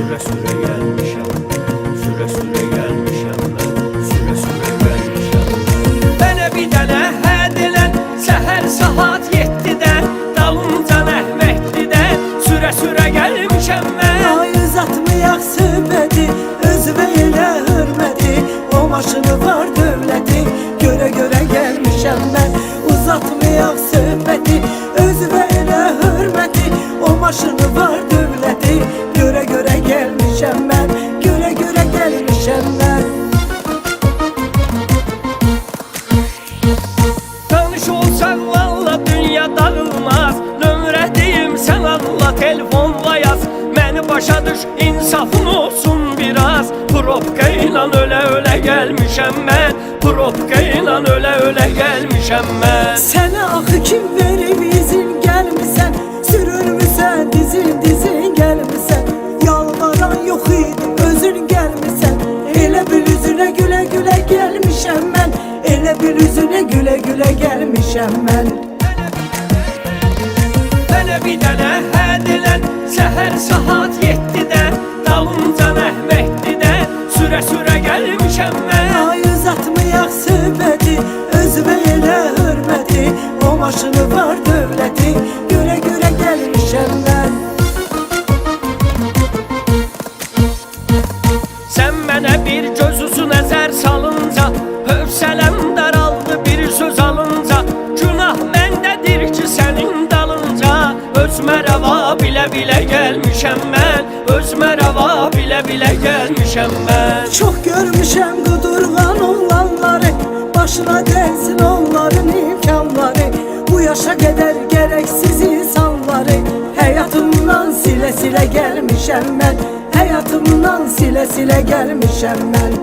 Süre süre gelmişəm, süre süre gelmişəm mən, süre süre gelmişəm mən. Mənə bir dənə hədilən səhər saat 7-də, dalımca Əhmədlidə süre süre gelmişəm mən. Ay uzatmayaq söhbəti, özünə elə hörməti, o maşını var dövləti, görə görə gəlmişəm mən. Uzatmayaq söhbəti, özünə elə hörməti, o maşını var dövləti, görə görə gəlmişəm mən, görə görə gəlmişəm mən. Tanış olsan valla dünya dağılmaz, nömrə deyim sen anla, telefonla yaz. Məni başa düş, insafın olsun biraz. Probka ilə ölə ölə gəlmişəm mən, probka ilə ölə ölə gəlmişəm mən. Sənə axı kim verib izin, gəlmisən, sürülmüsən dizin dizin gəlmisən. Yalvaran yox idi, özün gəlmisən, elə bil üzünə gülə gülə gəlmişəm mən, elə bil üzünə gülə gülə gəlmişəm mən. Mənə bir dənə hədilən səhər saat 7-də, dalımca Əhmədlidə süre süre gelmişəm mən. Ay uzatmayaq söhbəti, özünə elə hörməti, o maşını var dövləti, görə görə gəlmişəm mən. Sən mənə bir gözüsü nəzər salınca, hövsələm daraldı bir söz alınca. Günah məndədir ki sənin dalınca, özümə rəva bilə bilə gəlmişəm mən, özümə rəva bilə bilə gəlmişəm mən. Çox görmüşəm qudurğan oğlanları, başına dəysin onların imkanları. Bu yaşa qədər gərəksiz insanları, həyatımdan silə silə gəlmişəm mən, həyatımdan silə silə gəlmişəm mən.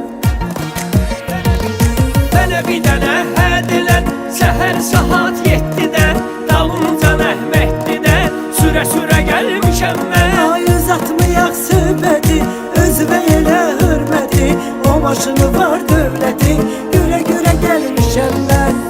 Mənə bir dənə hədilən səhər saat 7-də, dalımca Əhmədlidə süre süre gelmişəm mən. Ay uzatmayaq söhbəti, özünə elə hörməti, o maşını var dövləti, görə görə gəlmişəm mən.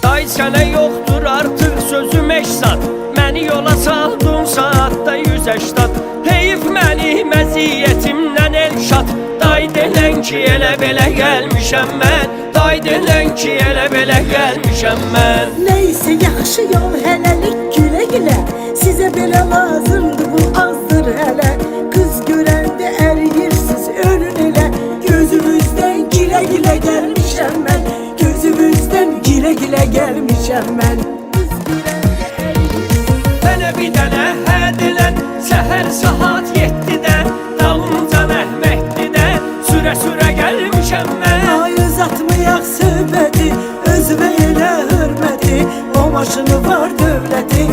Day sənə yoxdur artıq sözüm eşsat, məni yola saldın saatda 180. Heyif məni məziyyətimdən elşat, day denən ki elə belə gəlmişəm mən, day denən ki elə belə gəlmişəm mən. Neyse yaxşı yol hələlik gülə gülə, sizə belə lazımdır bu azdır hələ. Qız görəndə əriyirsiz ölün elə, gözümüzdən gilə gilə gəlmişəm mən, gözümüzdən gilə gilə gəlmişəm mən. Mənə bir dənə hədilən səhər saat 7-də, dalımca Əhmədlidə süre süre gelmişəm mən. Ay uzatmayaq söhbəti, özünə elə hörməti, o maşını var dövləti,